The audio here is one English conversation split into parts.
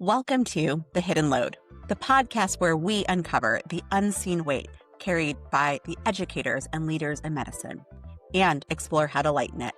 Welcome to The Hidden Load, the podcast where we uncover the unseen weight carried by the educators and leaders in medicine and explore how to lighten it.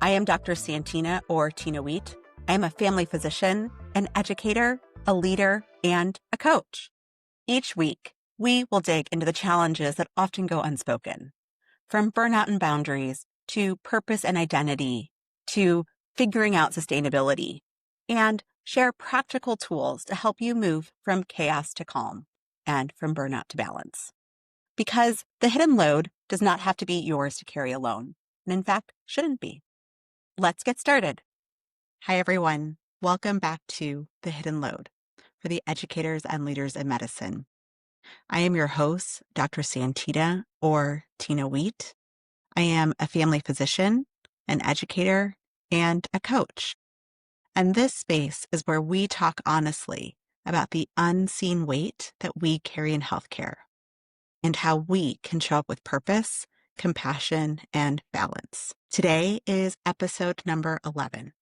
I am Dr. Santina, or Tina Wheat. I am a family physician, an educator, a leader, and a coach. Each week, we will dig into the challenges that often go unspoken, from burnout and boundaries to purpose and identity to figuring out sustainability, and share practical tools to help you move from chaos to calm and from burnout to balance. Because the hidden load does not have to be yours to carry alone, and in fact, shouldn't be. Let's get started. Hi, everyone. Welcome back to The Hidden Load for the educators and leaders in medicine. I am your host, Dr. Santina, or Tina Wheat. I am a family physician, an educator, and a coach. And this space is where we talk honestly about the unseen weight that we carry in healthcare and how we can show up with purpose, compassion, and balance. Today is episode number 11,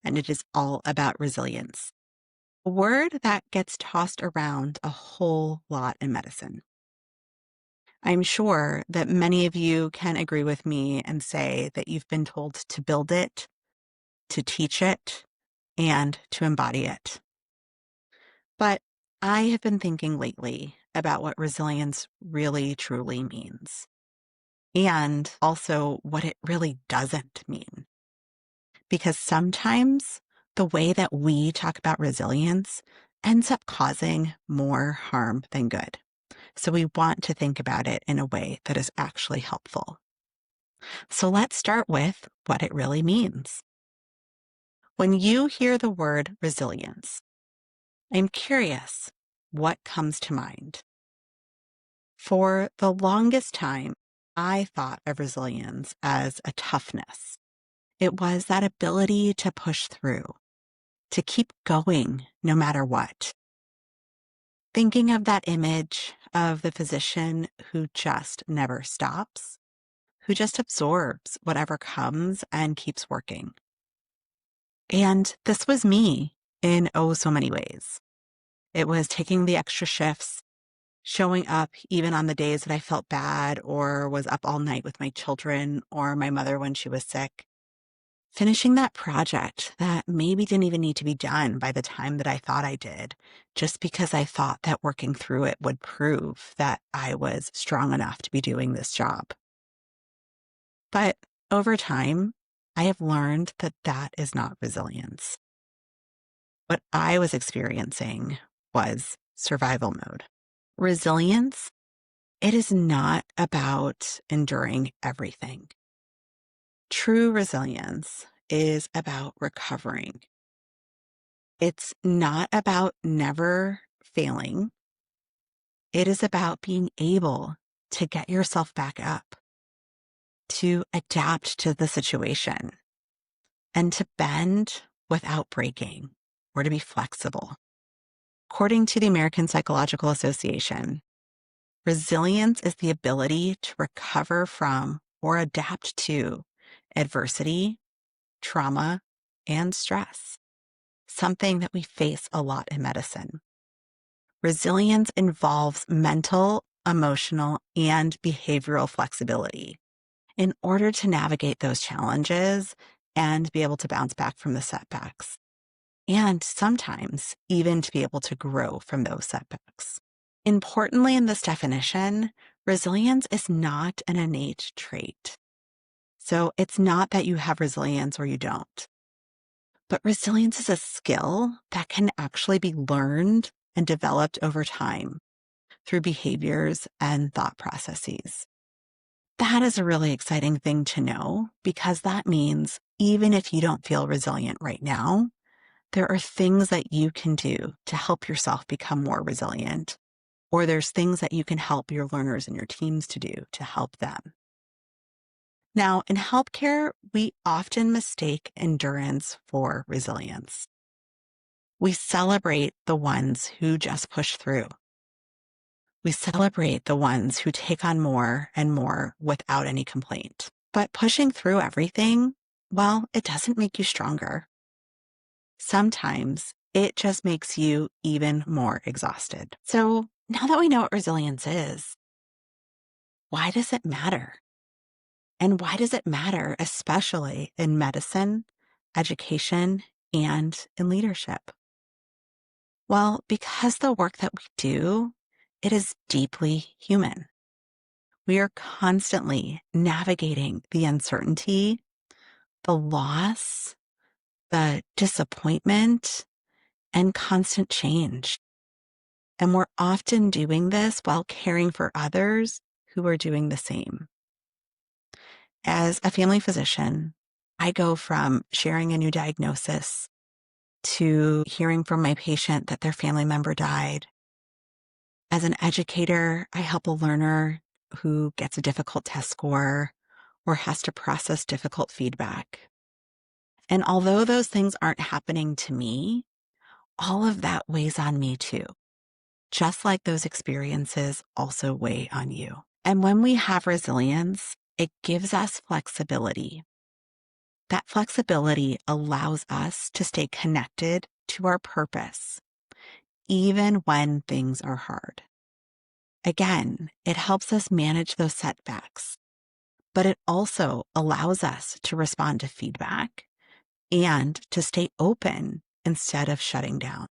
and it is all about resilience, a word that gets tossed around a whole lot in medicine. I'm sure that many of you can agree with me and say that you've been told to build it, to teach it, and to embody it. But I have been thinking lately about what resilience really truly means, and also what it really doesn't mean. Because sometimes the way that we talk about resilience ends up causing more harm than good. So we want to think about it in a way that is actually helpful. So let's start with what it really means. When you hear the word resilience, I'm curious what comes to mind. For the longest time, I thought of resilience as a toughness. It was that ability to push through, to keep going no matter what. Thinking of that image of the physician who just never stops, who just absorbs whatever comes and keeps working. And this was me in oh so many ways. It was taking the extra shifts, showing up even on the days that I felt bad or was up all night with my children or my mother when she was sick. Finishing that project that maybe didn't even need to be done by the time that I thought I did, just because I thought that working through it would prove that I was strong enough to be doing this job. But over time, I have learned that that is not resilience. What I was experiencing was survival mode. Resilience, it is not about enduring everything. True resilience is about recovering. It's not about never failing. It is about being able to get yourself back up, to adapt to the situation, and to bend without breaking, or to be flexible. According to the American Psychological Association, resilience is the ability to recover from or adapt to adversity, trauma, and stress, something that we face a lot in medicine. Resilience involves mental, emotional, and behavioral flexibility in order to navigate those challenges and be able to bounce back from the setbacks, and sometimes even to be able to grow from those setbacks. Importantly, in this definition, resilience is not an innate trait. So it's not that you have resilience or you don't. But resilience is a skill that can actually be learned and developed over time through behaviors and thought processes. That is a really exciting thing to know, because that means even if you don't feel resilient right now, there are things that you can do to help yourself become more resilient. Or there's things that you can help your learners and your teams to do to help them. Now, in healthcare, we often mistake endurance for resilience. We celebrate the ones who just push through. We celebrate the ones who take on more and more without any complaint. But pushing through everything, well, it doesn't make you stronger. Sometimes it just makes you even more exhausted. So now that we know what resilience is, why does it matter? And why does it matter, especially in medicine, education, and in leadership? Well, because the work that we do, it is deeply human. We are constantly navigating the uncertainty, the loss, the disappointment, and constant change. And we're often doing this while caring for others who are doing the same. As a family physician, I go from sharing a new diagnosis to hearing from my patient that their family member died. As an educator, I help a learner who gets a difficult test score or has to process difficult feedback. And although those things aren't happening to me, all of that weighs on me too, just like those experiences also weigh on you. And when we have resilience, it gives us flexibility. That flexibility allows us to stay connected to our purpose, even when things are hard. Again, it helps us manage those setbacks, but it also allows us to respond to feedback and to stay open instead of shutting down.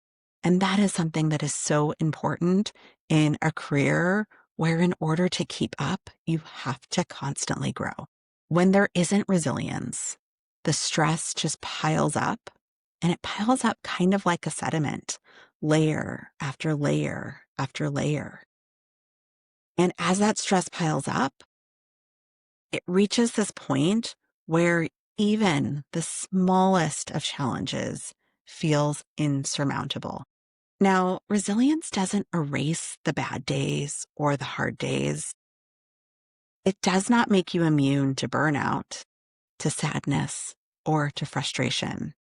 And that is something that is so important in a career where, in order to keep up, you have to constantly grow. When there isn't resilience, the stress just piles up, and it piles up kind of like a sediment, layer after layer after layer. And as that stress piles up, it reaches this point where even the smallest of challenges feels insurmountable. Now, resilience doesn't erase the bad days or the hard days. It does not make you immune to burnout, to sadness, or to frustration.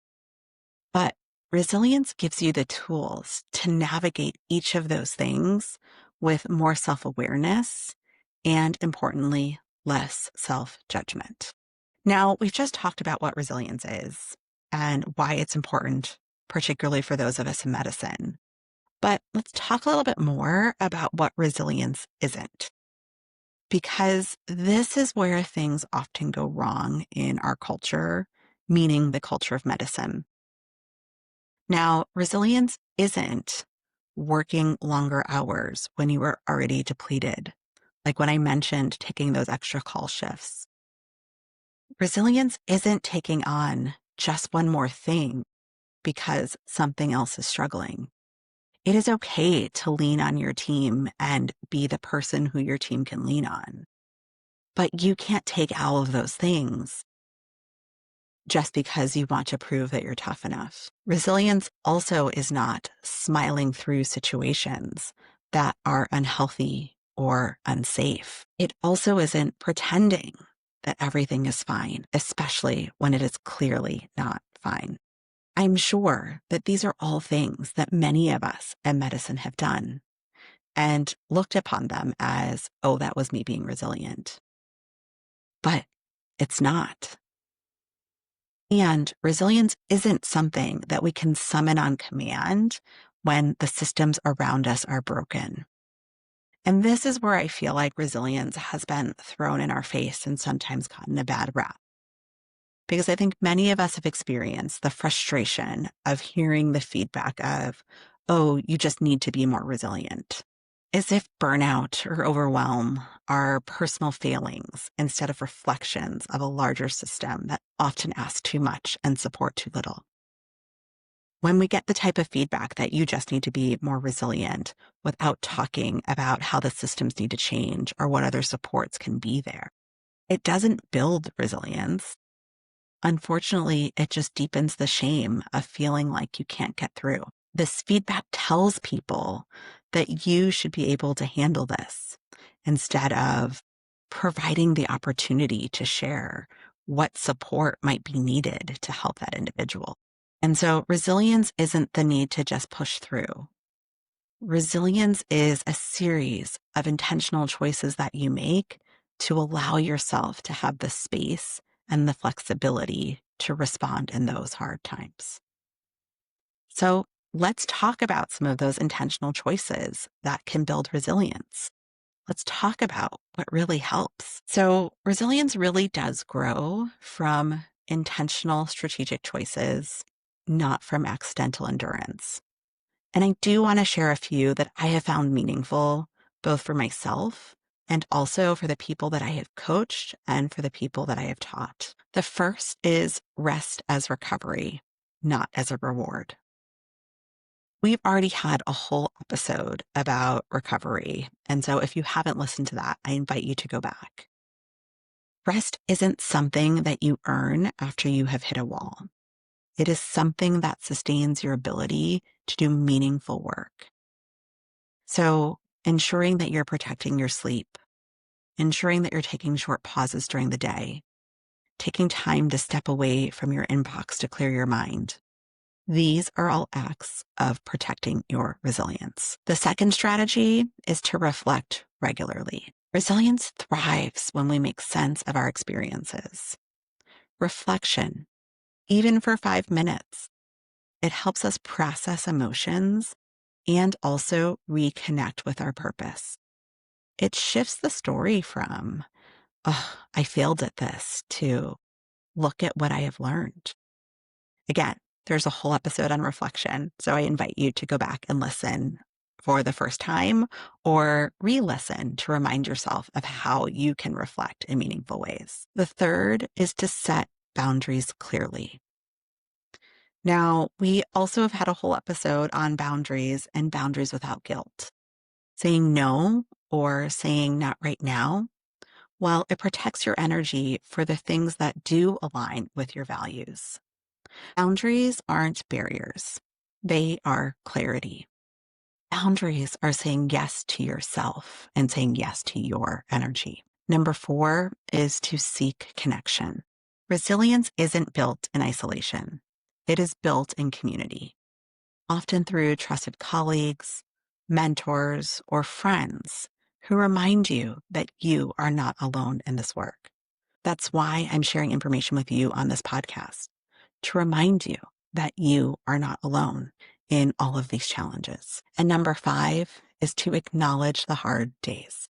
But resilience gives you the tools to navigate each of those things with more self-awareness and, importantly, less self-judgment. Now, we've just talked about what resilience is and why it's important, particularly for those of us in medicine. But let's talk a little bit more about what resilience isn't, because this is where things often go wrong in our culture, meaning the culture of medicine. Now, resilience isn't working longer hours when you are already depleted, like when I mentioned taking those extra call shifts. Resilience isn't taking on just one more thing because something else is struggling. It is okay to lean on your team and be the person who your team can lean on. But you can't take all of those things just because you want to prove that you're tough enough. Resilience also is not smiling through situations that are unhealthy or unsafe. It also isn't pretending that everything is fine, especially when it is clearly not fine. I'm sure that these are all things that many of us in medicine have done and looked upon them as, oh, that was me being resilient. But it's not. And resilience isn't something that we can summon on command when the systems around us are broken. And this is where I feel like resilience has been thrown in our face and sometimes gotten a bad rap. Because I think many of us have experienced the frustration of hearing the feedback of, oh, you just need to be more resilient, as if burnout or overwhelm are personal failings instead of reflections of a larger system that often asks too much and support too little. When we get the type of feedback that you just need to be more resilient without talking about how the systems need to change or what other supports can be there, it doesn't build resilience. Unfortunately, it just deepens the shame of feeling like you can't get through. This feedback tells people that you should be able to handle this instead of providing the opportunity to share what support might be needed to help that individual. And so resilience isn't the need to just push through. Resilience is a series of intentional choices that you make to allow yourself to have the space and the flexibility to respond in those hard times. So let's talk about some of those intentional choices that can build resilience. Let's talk about what really helps. So, resilience really does grow from intentional strategic choices, not from accidental endurance. And I do want to share a few that I have found meaningful, both for myself and also for the people that I have coached and for the people that I have taught. The first is rest as recovery, not as a reward. We've already had a whole episode about recovery. And so if you haven't listened to that, I invite you to go back. Rest isn't something that you earn after you have hit a wall. It is something that sustains your ability to do meaningful work. So ensuring that you're protecting your sleep, ensuring that you're taking short pauses during the day, taking time to step away from your inbox to clear your mind. These are all acts of protecting your resilience. The second strategy is to reflect regularly. Resilience thrives when we make sense of our experiences. Reflection, even for 5 minutes, it helps us process emotions and also reconnect with our purpose. It shifts the story from, oh, I failed at this, to look at what I have learned. Again, there's a whole episode on reflection, so I invite you to go back and listen for the first time or re-listen to remind yourself of how you can reflect in meaningful ways. The third is to set boundaries clearly. Now, we also have had a whole episode on boundaries and boundaries without guilt. Saying no or saying not right now, well, it protects your energy for the things that do align with your values. Boundaries aren't barriers. They are clarity. Boundaries are saying yes to yourself and saying yes to your energy. Number 4 is to seek connection. Resilience isn't built in isolation. It is built in community, often through trusted colleagues, mentors, or friends who remind you that you are not alone in this work. That's why I'm sharing information with you on this podcast, to remind you that you are not alone in all of these challenges. And number 5 is to acknowledge the hard days.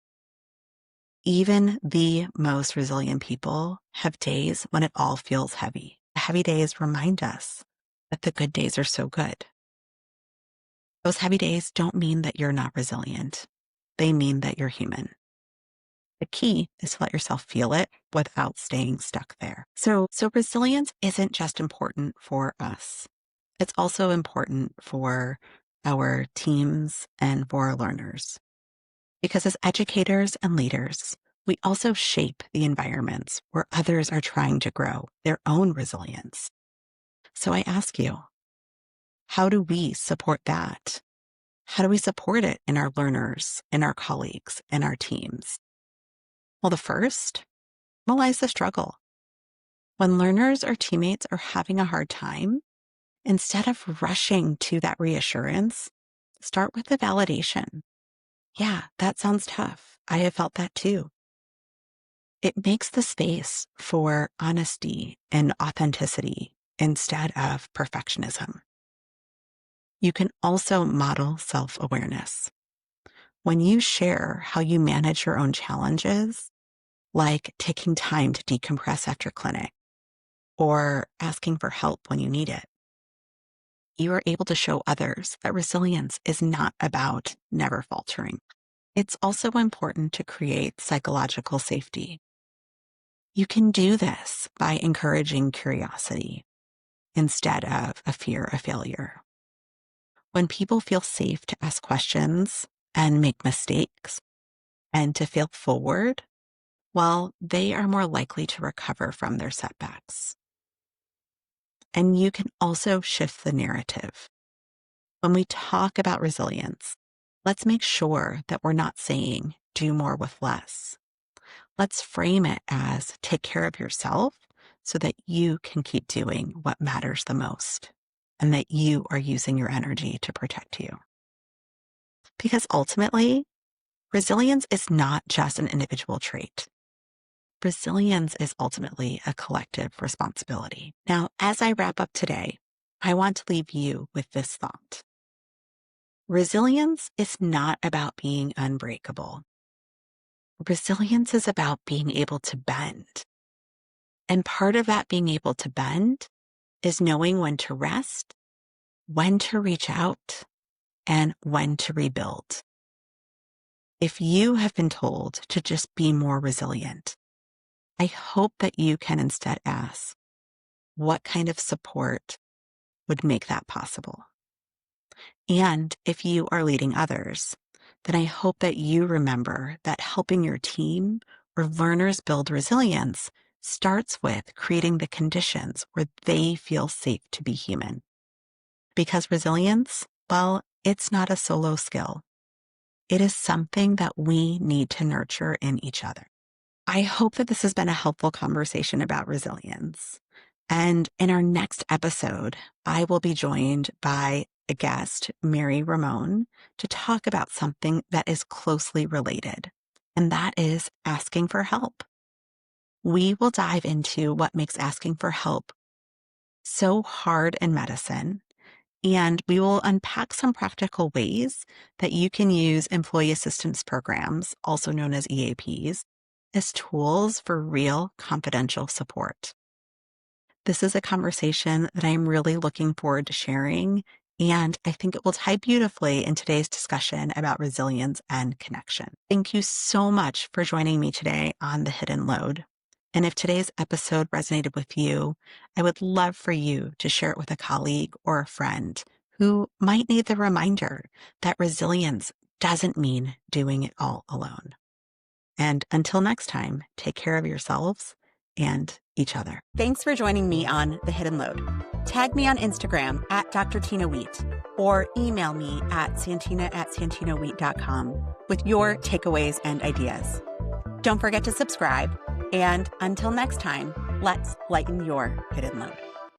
Even the most resilient people have days when it all feels heavy. Heavy days remind us that the good days are so good. Those heavy days don't mean that you're not resilient. They mean that you're human. The key is to let yourself feel it without staying stuck there. So resilience isn't just important for us. It's also important for our teams and for our learners. Because as educators and leaders, we also shape the environments where others are trying to grow their own resilience. So I ask you, how do we support that? How do we support it in our learners, in our colleagues, in our teams? Well, the first, normalize the struggle. When learners or teammates are having a hard time, instead of rushing to that reassurance, start with the validation. Yeah, that sounds tough. I have felt that too. It makes the space for honesty and authenticity instead of perfectionism. You can also model self-awareness. When you share how you manage your own challenges, like taking time to decompress after clinic or asking for help when you need it, you are able to show others that resilience is not about never faltering. It's also important to create psychological safety. You can do this by encouraging curiosity instead of a fear of failure. When people feel safe to ask questions and make mistakes and to fail forward, well, they are more likely to recover from their setbacks. And you can also shift the narrative. When we talk about resilience, let's make sure that we're not saying do more with less. Let's frame it as take care of yourself so that you can keep doing what matters the most and that you are using your energy to protect you. Because ultimately, resilience is not just an individual trait. Resilience is ultimately a collective responsibility. Now, as I wrap up today, I want to leave you with this thought. Resilience is not about being unbreakable. Resilience is about being able to bend. And part of that being able to bend is knowing when to rest, when to reach out, and when to rebuild. If you have been told to just be more resilient, I hope that you can instead ask, what kind of support would make that possible? And if you are leading others, then I hope that you remember that helping your team or learners build resilience starts with creating the conditions where they feel safe to be human. Because resilience, well, it's not a solo skill. It is something that we need to nurture in each other. I hope that this has been a helpful conversation about resilience. And in our next episode, I will be joined by a guest, Mary Ramon, to talk about something that is closely related, and that is asking for help. We will dive into what makes asking for help so hard in medicine, and we will unpack some practical ways that you can use employee assistance programs, also known as EAPs, as tools for real confidential support. This is a conversation that I'm really looking forward to sharing, and I think it will tie beautifully in today's discussion about resilience and connection. Thank you so much for joining me today on The Hidden Load. And if today's episode resonated with you, I would love for you to share it with a colleague or a friend who might need the reminder that resilience doesn't mean doing it all alone. And until next time, take care of yourselves and each other. Thanks for joining me on The Hidden Load. Tag me on Instagram at Dr. Tina Wheat or email me at santina@santinawheat.com with your takeaways and ideas. Don't forget to subscribe. And until next time, let's lighten your hidden load.